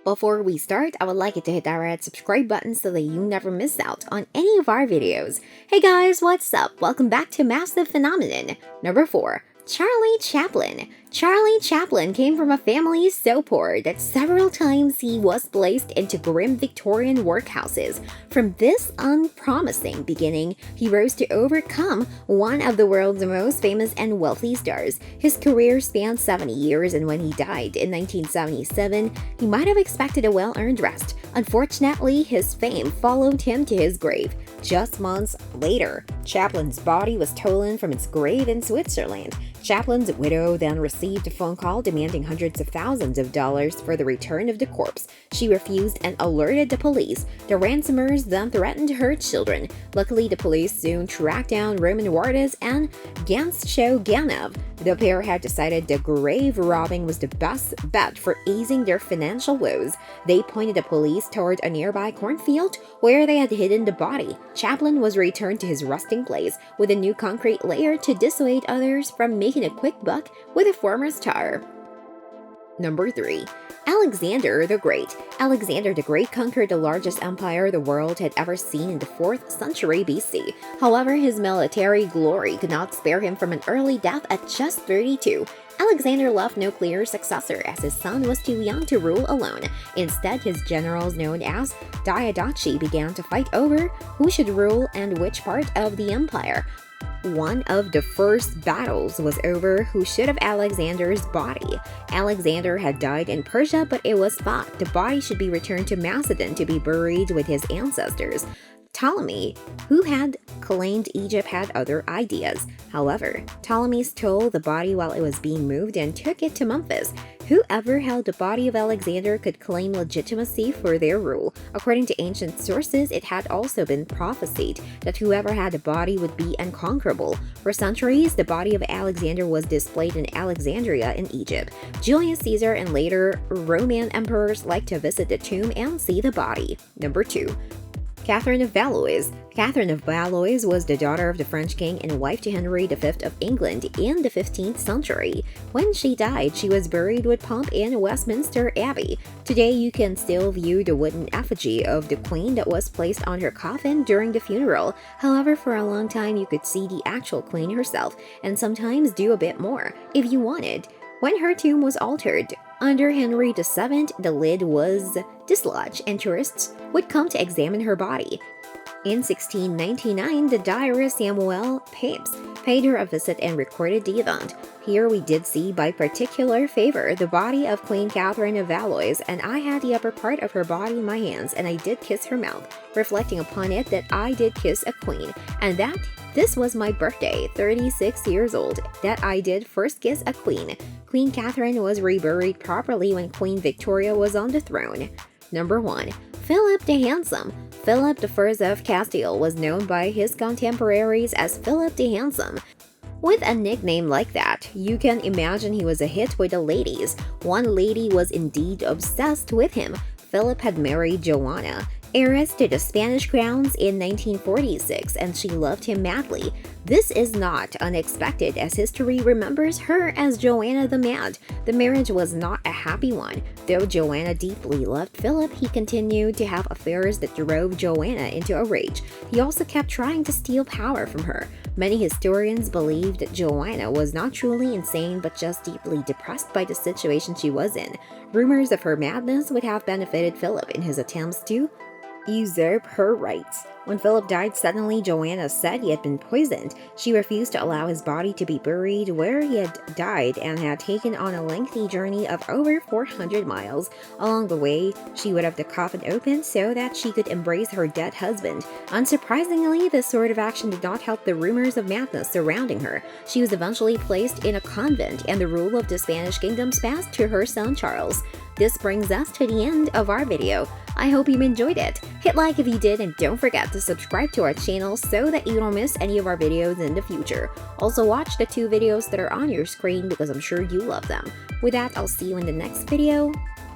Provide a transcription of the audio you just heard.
Before we start, I would like you to hit that red subscribe button so that you never miss out on any of our videos. Hey guys, what's up? Welcome back to Massive Phenomenon. Number 4. Charlie Chaplin. Charlie Chaplin came from a family so poor that several times he was placed into grim Victorian workhouses. From this unpromising beginning, he rose to overcome one of the world's most famous and wealthy stars. His career spanned 70 years, and when he died in 1977, he might have expected a well-earned rest. Unfortunately, his fame followed him to his grave. Just months later, Chaplin's body was stolen from its grave in Switzerland. Chaplin's widow then received a phone call demanding hundreds of thousands of dollars for the return of the corpse. She refused and alerted the police. The ransomers then threatened her children. Luckily, the police soon tracked down Roman Wardas and Gans Shoganov. The pair had decided the grave robbing was the best bet for easing their financial woes. They pointed the police toward a nearby cornfield where they had hidden the body. Chaplin was returned to his resting place with a new concrete layer to dissuade others from making a quick buck with a former star. Number 3. Alexander the Great. Alexander the Great conquered the largest empire the world had ever seen in the 4th century BC. However, his military glory could not spare him from an early death at just 32. Alexander left no clear successor, as his son was too young to rule alone. Instead, his generals, known as Diadochi, began to fight over who should rule and which part of the empire. One of the first battles was over who should have Alexander's body. Alexander had died in Persia, but it was thought the body should be returned to Macedon to be buried with his ancestors. Ptolemy, who had claimed Egypt, had other ideas. However, Ptolemy stole the body while it was being moved and took it to Memphis. Whoever held the body of Alexander could claim legitimacy for their rule. According to ancient sources, it had also been prophesied that whoever had the body would be unconquerable. For centuries, the body of Alexander was displayed in Alexandria in Egypt. Julius Caesar and later Roman emperors liked to visit the tomb and see the body. Number 2. Catherine of Valois. Catherine of Valois was the daughter of the French king and wife to Henry V of England in the 15th century. When she died, she was buried with pomp in Westminster Abbey. Today, you can still view the wooden effigy of the queen that was placed on her coffin during the funeral. However, for a long time, you could see the actual queen herself, and sometimes do a bit more, if you wanted. When her tomb was altered, under Henry VII, the lid was dislodged and tourists would come to examine her body. In 1699, the diarist Samuel Pepys paid her a visit and recorded the event. Here we did see, by particular favor, the body of Queen Catherine of Valois, and I had the upper part of her body in my hands, and I did kiss her mouth, reflecting upon it that I did kiss a queen, and that this was my birthday, 36 years old, that I did first kiss a queen. Queen Catherine was reburied properly when Queen Victoria was on the throne. Number 1. Philip the Handsome. Philip I of Castile was known by his contemporaries as Philip the Handsome. With a nickname like that, you can imagine he was a hit with the ladies. One lady was indeed obsessed with him. Philip had married Joanna, heiress to the Spanish crowns, in 1946, and she loved him madly. This is not unexpected, as history remembers her as Joanna the Mad. The marriage was not a happy one. Though Joanna deeply loved Philip, he continued to have affairs that drove Joanna into a rage. He also kept trying to steal power from her. Many historians believe that Joanna was not truly insane, but just deeply depressed by the situation she was in. Rumors of her madness would have benefited Philip in his attempts to usurp her rights. When Philip died suddenly, Joanna said he had been poisoned. She refused to allow his body to be buried where he had died and had taken on a lengthy journey of over 400 miles. Along the way, she would have the coffin open so that she could embrace her dead husband. Unsurprisingly, this sort of action did not help the rumors of madness surrounding her. She was eventually placed in a convent, and the rule of the Spanish kingdoms passed to her son Charles. This brings us to the end of our video. I hope you enjoyed it. Hit like if you did, and don't forget to subscribe to our channel so that you don't miss any of our videos in the future. Also, watch the 2 videos that are on your screen because I'm sure you love them. With that, I'll see you in the next video.